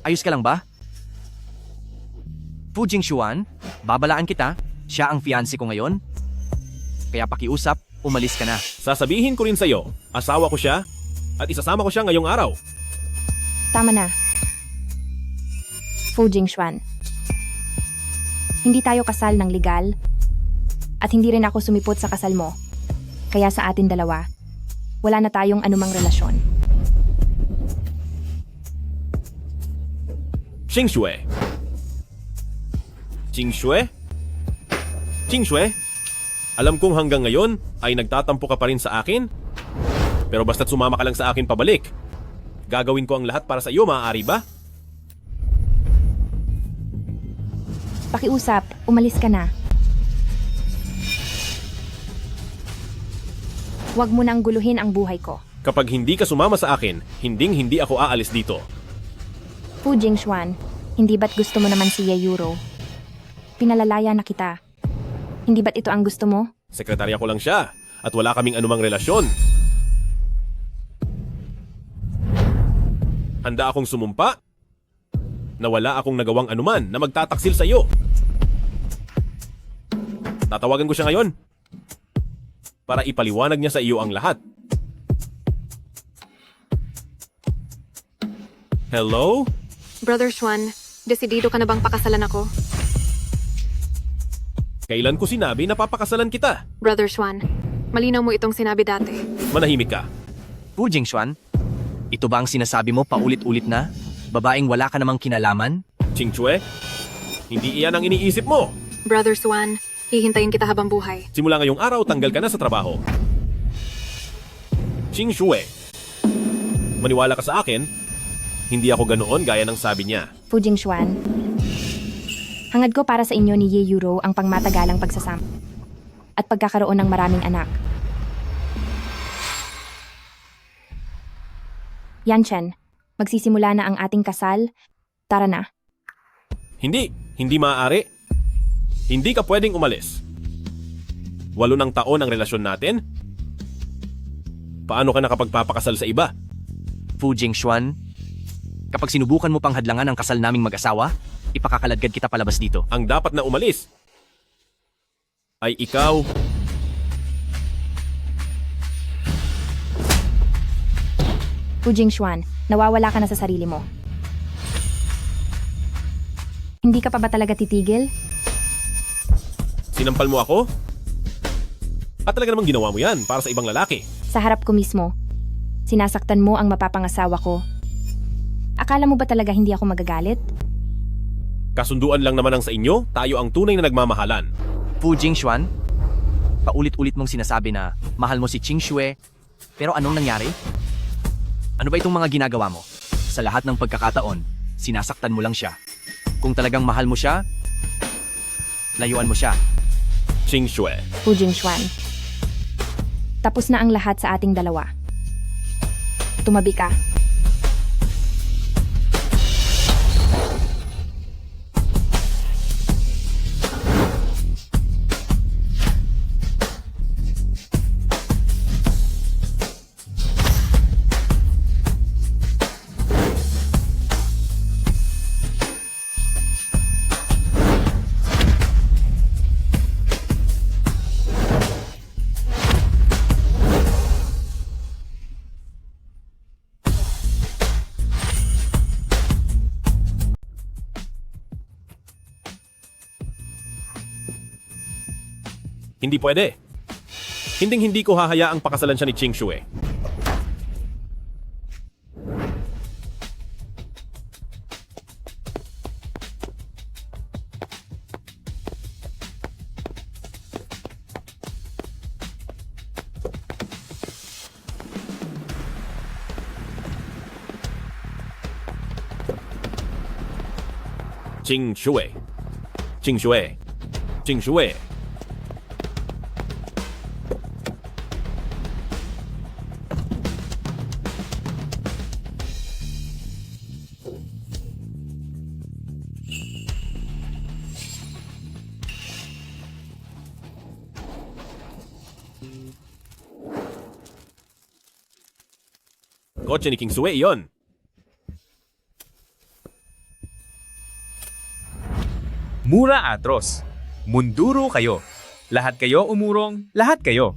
Ayos ka lang ba? Fu Jingxuan, babalaan kita. Siya ang fiancé ko ngayon. Kaya pakiusap, umalis ka na. Sasabihin ko rin sa'yo, asawa ko siya at isasama ko siya ngayong araw. Tama na. Fu Jingxuan. Hindi tayo kasal ng legal at hindi rin ako sumipot sa kasal mo. Kaya sa atin dalawa, wala na tayong anumang relasyon. Qingxue. Qingxue? Qingxue? Alam kong hanggang ngayon ay nagtatampo ka pa rin sa akin. Pero basta't sumama ka lang sa akin pabalik. Gagawin ko ang lahat para sa iyo, maaari ba? Pakiusap, umalis ka na. Huwag mo nang guluhin ang buhay ko. Kapag hindi ka sumama sa akin, hindi ako aalis dito. Fu Jingxuan, hindi ba't gusto mo naman si Ye Yuro? Pinalalaya na kita. Hindi ba't ito ang gusto mo? Sekretarya ko lang siya at wala kaming anumang relasyon. Handa akong sumumpa na wala akong nagawang anuman na magtataksil sa iyo. Tatawagan ko siya ngayon para ipaliwanag niya sa iyo ang lahat. Hello? Brother Xuan, desidido ka na bang pakasalan ako? Kailan ko sinabi na papakasalan kita? Brother Xuan, malinaw mo itong sinabi dati. Manahimik ka. Fu Jingxuan, ito ba ang sinasabi mo paulit-ulit na? Babaeng wala ka namang kinalaman? Qingxue, hindi iyan ang iniisip mo. Brother Xuan, hihintayin kita habang buhay. Simula ngayong araw, tanggal ka na sa trabaho. Qingxue, Maniwala ka sa akin, hindi ako ganoon gaya ng sabi niya. Fu Jingxuan, hangad ko para sa inyo ni Ye Yuro ang pangmatagalang pagsasama at pagkakaroon ng maraming anak. Yanchen, magsisimula na ang ating kasal. Tara na. Hindi maaari. Hindi ka pwedeng umalis. 8 ng taon ang relasyon natin. Paano ka nakapagpapakasal sa iba? Fu Jingxuan, kapag sinubukan mo pang hadlangan ang kasal naming mag-asawa, ipakakaladkad kita palabas dito. Ang dapat na umalis ay ikaw. Fu Jingxuan, nawawala ka na sa sarili mo. Hindi ka pa ba talaga titigil? Sinampal mo ako? At talaga namang ginawa mo yan para sa ibang lalaki. Sa harap ko mismo, sinasaktan mo ang mapapangasawa ko. Akala mo ba talaga hindi ako magagalit? Kasunduan lang naman ang sa inyo, tayo ang tunay na nagmamahalan. Fu Jingxuan, paulit-ulit mong sinasabi na mahal mo si Qing Xue, pero anong nangyari? Ano ba itong mga ginagawa mo? Sa lahat ng pagkakataon, sinasaktan mo lang siya. Kung talagang mahal mo siya, layuan mo siya. Qing Xue. Fu Jingxuan, tapos na ang lahat sa ating dalawa. Tumabi ka. Hindi pwede. Hindi ko hahayaang pakasalan siya ni Qing Xue. Qing Xue. Qing Xue. Qing Xue. Kotse ni King Sue, iyon. Mura atros. Munduro kayo. Lahat kayo umurong, lahat kayo.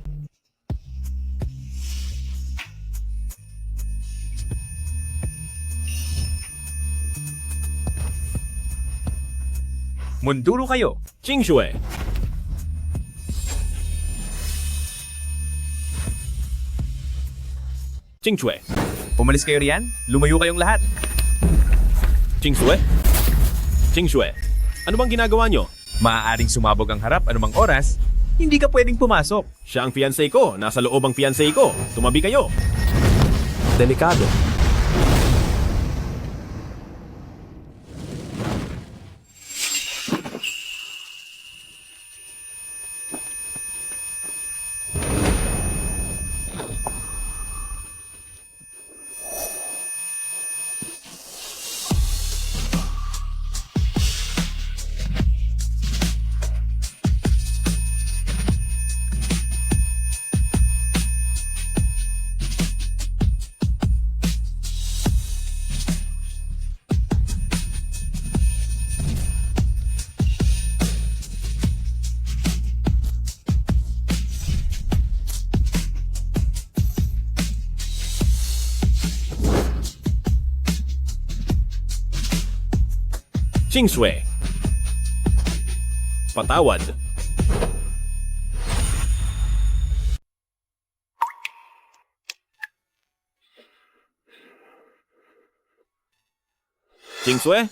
Munduro kayo. Qing Xue. Qing Xue. Umalis kayo riyan, lumayo kayong lahat. Qing Xue? Qing Xue, ano bang ginagawa nyo? Maaaring sumabog ang harap anumang oras, hindi ka pwedeng pumasok. Siya ang fiancé ko, nasa loob ang fiancé ko. Tumabi kayo. Delikado. Qing Xue. Patawad. Qing Xue?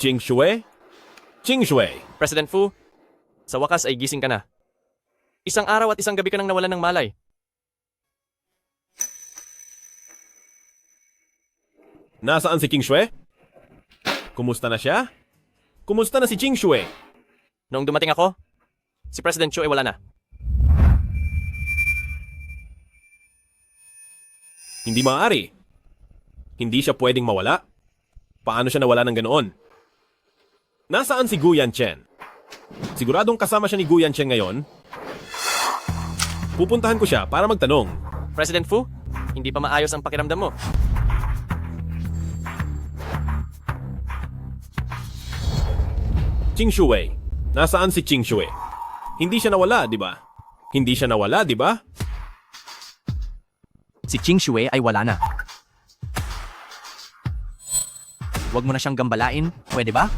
Qing Xue? Qing Xue. President Fu, sa wakas ay gising ka na. Isang araw at isang gabi ka nang nawalan ng malay. Nasaan si Ching Shue? Kumusta na siya? Kumusta na si Ching Shue? Noong dumating ako, si President Chu ay wala na. Hindi maaari. Hindi siya pwedeng mawala. Paano siya nawala ng ganoon? Nasaan si Gu Yanchen? Siguradong kasama siya ni Gu Yanchen ngayon. Pupuntahan ko siya para magtanong. President Fu, hindi pa maayos ang pakiramdam mo. Ching Shue. Nasaan si Ching Shue? Hindi siya nawala, di ba? Hindi siya nawala, di ba? Si Ching Shue ay wala na. Huwag mo na siyang gambalain, pwede ba?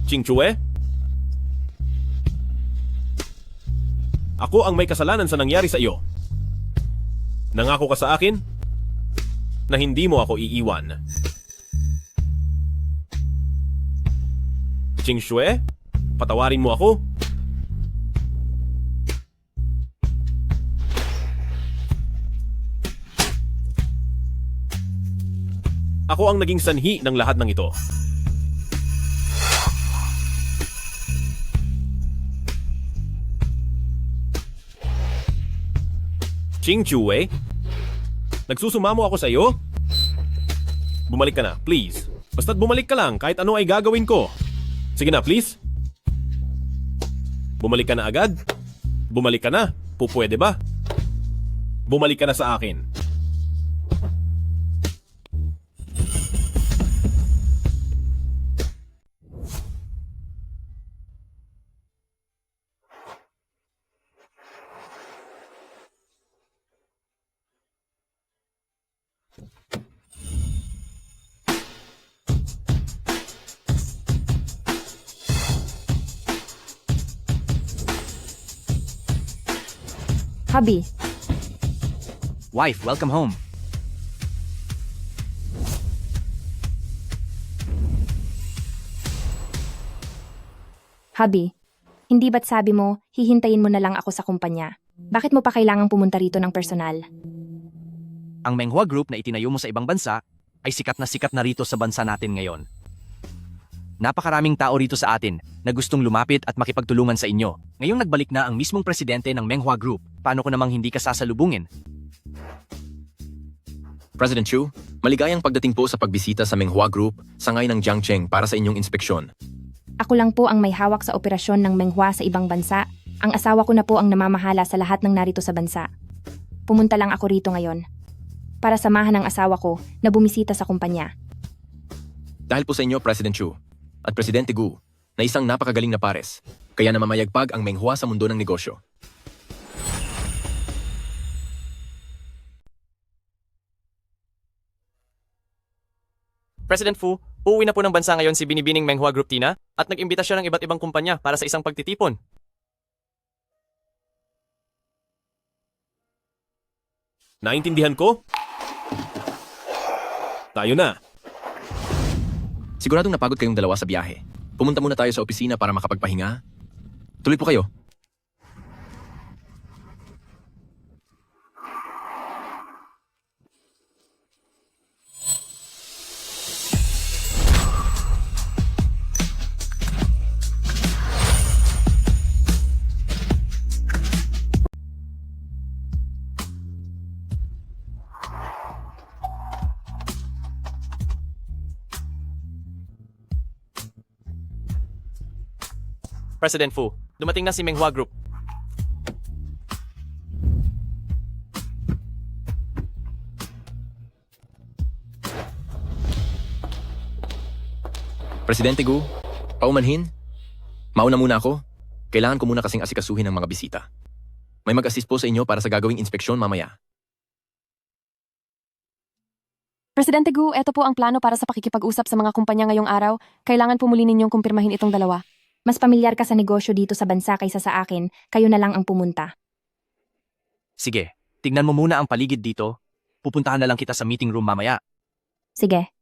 Ching Shue? Ako ang may kasalanan sa nangyari sa iyo. Nangako ka sa akin na hindi mo ako iiwan. Ching Shue, patawarin mo ako. Ako ang naging sanhi ng lahat ng ito. Ching Shue, nagsusumamo ako sa iyo? Bumalik ka na, please. Basta't bumalik ka lang kahit ano ay gagawin ko. Sige na, please. Bumalik ka na agad? Bumalik ka na. Pupwede ba? Bumalik ka na sa akin. Hubby, Wife, welcome home. hubby, hindi ba't sabi mo, hihintayin mo na lang ako sa kumpanya? Bakit mo pa kailangang pumunta rito ng personal? Ang Menghua Group na itinayo mo sa ibang bansa ay sikat na rito sa bansa natin ngayon. Napakaraming tao rito sa atin na gustong lumapit at makipagtulungan sa inyo. Ngayong nagbalik na ang mismong presidente ng Menghua Group, paano ko namang hindi ka sasalubungin? President Chu, maligayang pagdating po sa pagbisita sa Menghua Group, sangay ng Jiangcheng para sa inyong inspeksyon. Ako lang po ang may hawak sa operasyon ng Menghua sa ibang bansa. Ang asawa ko na po ang namamahala sa lahat ng narito sa bansa. Pumunta lang ako rito ngayon para samahan ang asawa ko na bumisita sa kumpanya. Dahil po sa inyo, President Chu, at Presidente Gu, na isang napakagaling na pares, kaya namamayagpag ang Menghua sa mundo ng negosyo. President Fu, uuwi na po ng bansa ngayon si Binibining Menghua Group Tina at nag-imbita siya ng iba't ibang kumpanya para sa isang pagtitipon. Naintindihan ko? Tayo na. Siguradong napagod kayong dalawa sa biyahe. Pumunta muna tayo sa opisina para makapagpahinga. Tuloy po kayo. President Fu, dumating na si Menghua Group. Presidente Gu, paumanhin? Mauna muna ako. Kailangan ko muna kasing asikasuhin ang mga bisita. May mag-assist po sa inyo para sa gagawing inspeksyon mamaya. Presidente Gu, eto po ang plano para sa pakikipag-usap sa mga kumpanya ngayong araw. Kailangan po muli ninyong kumpirmahin itong dalawa. Mas pamilyar ka sa negosyo dito sa bansa kaysa sa akin, kayo na lang ang pumunta. Sige, tignan mo muna ang paligid dito. Pupuntahan na lang kita sa meeting room mamaya. Sige.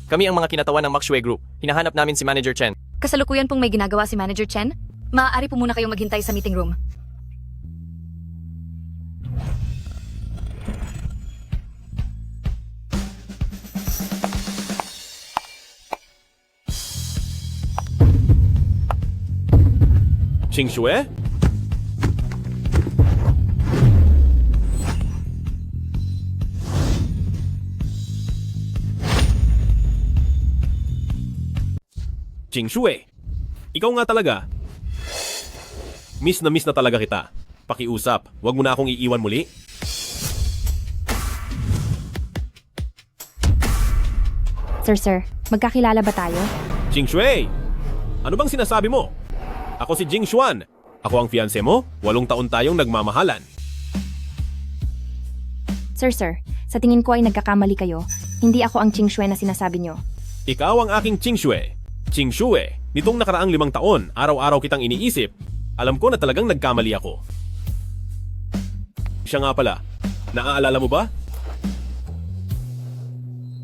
Kami ang mga kinatawan ng Maxway Group. Hinahanap namin si Manager Chen. Kasalukuyan pong may ginagawa si Manager Chen. Maaari po muna kayong maghintay sa meeting room. Ching Shue? Ching Shue, ikaw nga talaga. Miss na talaga kita. Pakiusap, wag mo na akong iiwan muli. Sir, magkakilala ba tayo? Ching Shue, ano bang sinasabi mo? Ako si Jing Xuan. Ako ang fiancé mo. 8 taon tayong nagmamahalan. Sir, sa tingin ko ay nagkakamali kayo. Hindi ako ang Ching Shue na sinasabi nyo. Ikaw ang aking Ching Shue. Ching Shue, nitong nakaraang 5 taon, araw-araw kitang iniisip. Alam ko na talagang nagkamali ako. Siya nga pala, naaalala mo ba?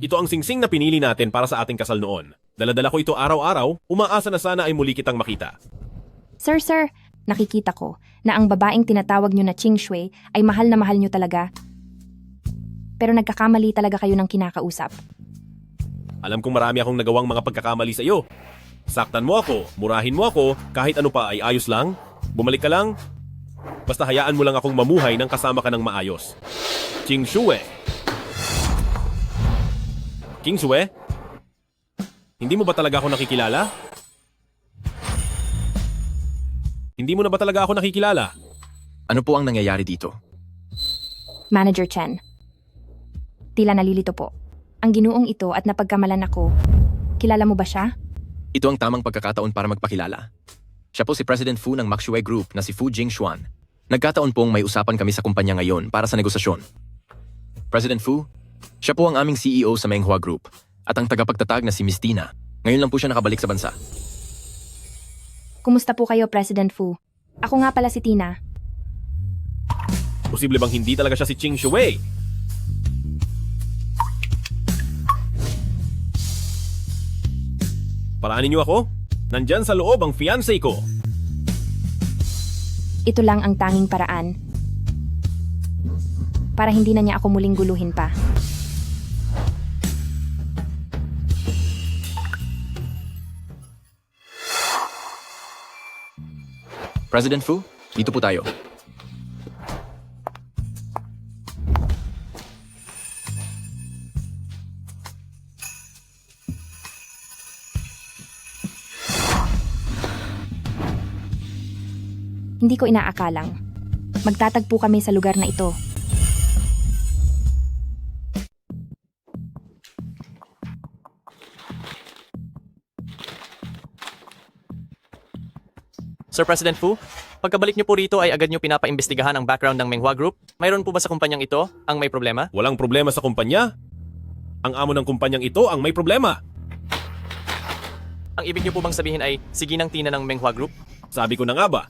Ito ang singsing na pinili natin para sa ating kasal noon. Daladala ko ito araw-araw, umaasa na sana ay muli kitang makita. Sir, nakikita ko na ang babaeng tinatawag nyo na Ching Shue ay mahal na mahal nyo talaga. Pero nagkakamali talaga kayo ng kinakausap. Alam kong marami akong nagawang mga pagkakamali sa iyo. Saktan mo ako, murahin mo ako, kahit ano pa ay ayos lang. Bumalik ka lang. Basta hayaan mo lang akong mamuhay nang kasama ka ng maayos. Ching Shue. King Shue? Hindi mo ba talaga ako nakikilala? Hindi mo na ba talaga ako nakikilala? Ano po ang nangyayari dito? Manager Chen. Tila nalilito po. Ang ginuong ito at napagkamalan ako. Kilala mo ba siya? Ito ang tamang pagkakataon para magpakilala. Siya po si President Fu ng Maxway Group na si Fu Jingxuan. Nagkataon pong may usapan kami sa kumpanya ngayon para sa negosasyon. President Fu, siya po ang aming CEO sa Menghua Group at ang tagapagtatag na si Miss Tina. Ngayon lang po siya nakabalik sa bansa. Kumusta po kayo, President Fu? Ako nga pala si Tina. Posible bang hindi talaga siya si Ching Shue? Paraanin niyo ako? Nandyan sa loob ang fiancé ko. Ito lang ang tanging paraan. Para hindi na niya ako muling guluhin pa. President Fu, dito po tayo. Hindi ko inaakalang. Magtatagpo kami sa lugar na ito. Sir President Fu, pagkabalik niyo po rito ay agad niyo pinapaimbestigahan ang background ng Menghua Group? Mayroon po ba sa kumpanyang ito ang may problema? Walang problema sa kumpanya. Ang amo ng kumpanyang ito ang may problema. Ang ibig niyo po bang sabihin ay si Ginang Tina ng Menghua Group? Sabi ko na nga ba?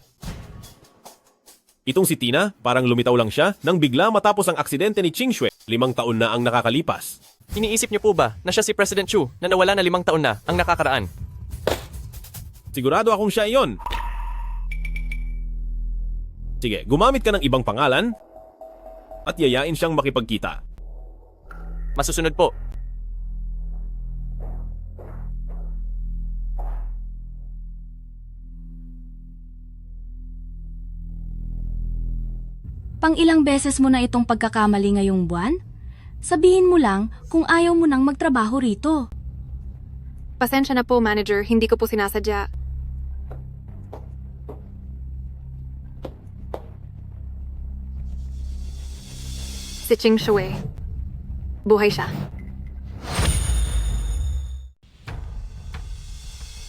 Itong si Tina, parang lumitaw lang siya nang bigla matapos ang aksidente ni Ching Shue. 5 taon na ang nakakalipas. Iniisip niyo po ba na siya si President Chu na nawala na 5 taon na ang nakakaraan? Sigurado akong siya iyon. Sige, gumamit ka ng ibang pangalan at yayain siyang makipagkita. Masusunod po. Pang-ilang beses mo na itong pagkakamali ngayong buwan? Sabihin mo lang kung ayaw mo nang magtrabaho rito. Pasensya na po, manager. Hindi ko po sinasadya. Si Ching Shui. Buhay siya.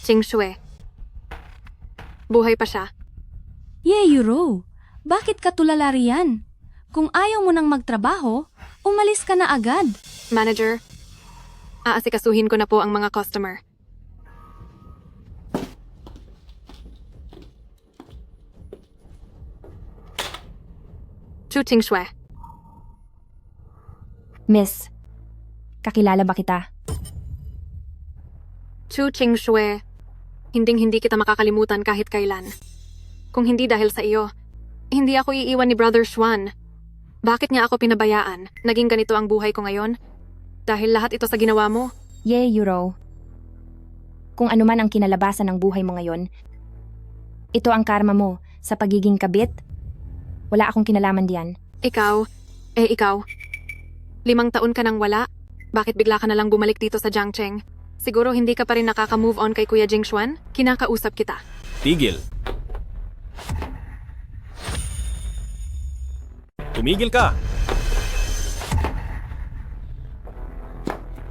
Ching Shui. Buhay pa siya. Yeyuro, bakit ka tulala riyan? Kung ayaw mo nang magtrabaho, umalis ka na agad. Manager, aasikasuhin ko na po ang mga customer. Chu Ching Shui. Miss, kakilala ba kita? Chu Ching Shui. Hinding-hindi kita makakalimutan kahit kailan. Kung hindi dahil sa iyo, hindi ako iiwan ni Brother Xuan. Bakit niya ako pinabayaan? Naging ganito ang buhay ko ngayon? Dahil lahat ito sa ginawa mo? Yeyuro. Kung ano man ang kinalabasan ng buhay mo ngayon, ito ang karma mo sa pagiging kabit. Wala akong kinalaman diyan. Ikaw, 5 taon ka nang wala? Bakit bigla ka na lang bumalik dito sa Jiangcheng? Siguro hindi ka pa rin nakaka-move on kay Kuya Jingshuan? Kinakausap kita. Tigil. Tumigil ka!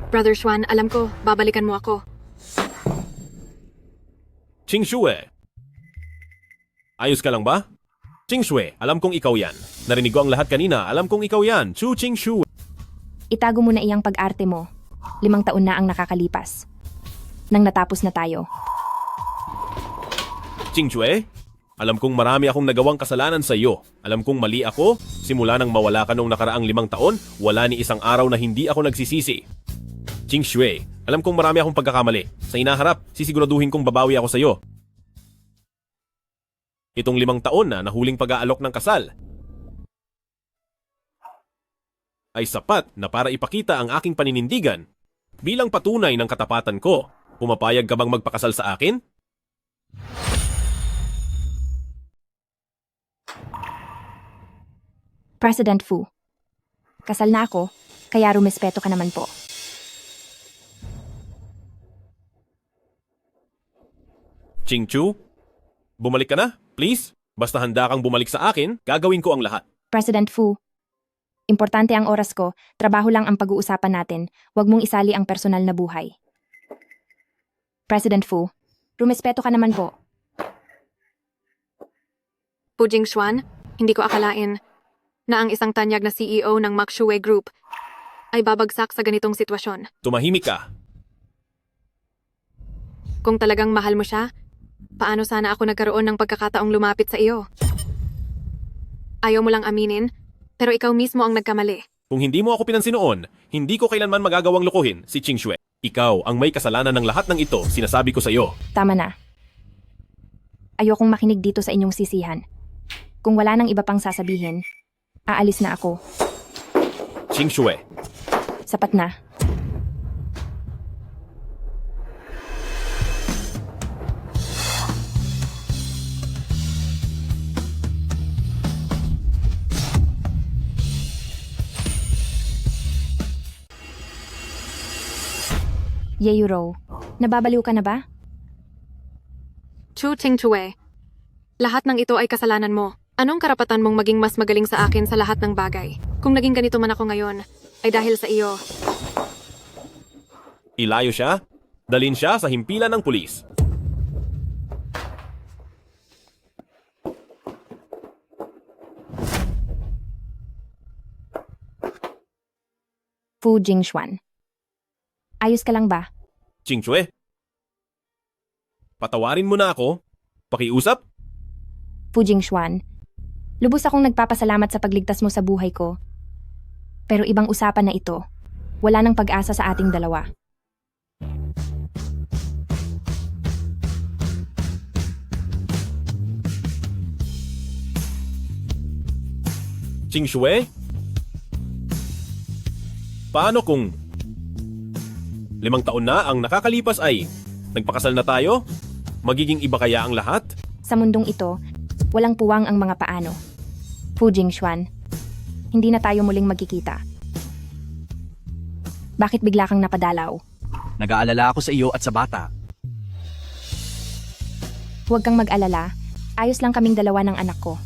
Brother Xuan, alam ko, babalikan mo ako. Ching Shui. Ayos ka lang ba? Ching Shui, alam kong ikaw yan. Narinig ko ang lahat kanina, alam kong ikaw yan. Chu Ching Shui. Itago mo na iyang pag-arte mo. 5 taon na ang nakakalipas. Nang natapos na tayo. Ching Shui, alam kong marami akong nagawang kasalanan sa iyo. Alam kong mali ako. Simula nang mawala ka noong nakaraang 5 taon, wala ni isang araw na hindi ako nagsisisi. Ching Shui, alam kong marami akong pagkakamali. Sa inaharap, sisiguraduhin kong babawi ako sa iyo. Itong 5 taon na nahuling pag-aalok ng kasal ay sapat na para ipakita ang aking paninindigan. Bilang patunay ng katapatan ko, pumapayag ka bang magpakasal sa akin? President Fu, kasal na ako, kaya rumespeto ka naman po. Ching Chu, bumalik ka na, please. Basta handa kang bumalik sa akin, gagawin ko ang lahat. President Fu, importante ang oras ko, trabaho lang ang pag-uusapan natin, huwag mong isali ang personal na buhay. President Fu, rumespeto ka naman po. Fu Jingshuan, hindi ko akalain na ang isang tanyag na CEO ng Maxue Group ay babagsak sa ganitong sitwasyon. Tumahimik ka. Kung talagang mahal mo siya, paano sana ako nagkaroon ng pagkakataong lumapit sa iyo? Ayaw mo lang aminin, pero ikaw mismo ang nagkamali. Kung hindi mo ako pinansin noon, hindi ko kailanman magagawang lokohin si Ching Shui. Ikaw ang may kasalanan ng lahat ng ito, sinasabi ko sa iyo. Tama na. Ayokong makinig dito sa inyong sisihan. Kung wala nang iba pang sasabihin, aalis na ako. Ching Shui. Sapat na. Yeyuro, nababaliw ka na ba? Chu Ching Chue, lahat ng ito ay kasalanan mo. Anong karapatan mong maging mas magaling sa akin sa lahat ng bagay? Kung naging ganito man ako ngayon, ay dahil sa iyo. Ilayo siya, dalhin siya sa himpilan ng pulis. Fu Jingshuan. Ayos ka lang ba? Ching Shui. Patawarin mo na ako. Pakiusap? Fu Jingshuan. Lubos akong nagpapasalamat sa pagligtas mo sa buhay ko. Pero ibang usapan na ito. Wala nang pag-asa sa ating dalawa. Ching Shui? Paano kung 5 taon na ang nakakalipas ay nagpakasal na tayo? Magiging iba kaya ang lahat? Sa mundong ito, walang puwang ang mga paano. Fu Jingshuan, hindi na tayo muling magkikita. Bakit bigla kang napadalaw? Nag-aalala ako sa iyo at sa bata. Huwag kang mag-alala. Ayos lang kaming dalawa ng anak ko.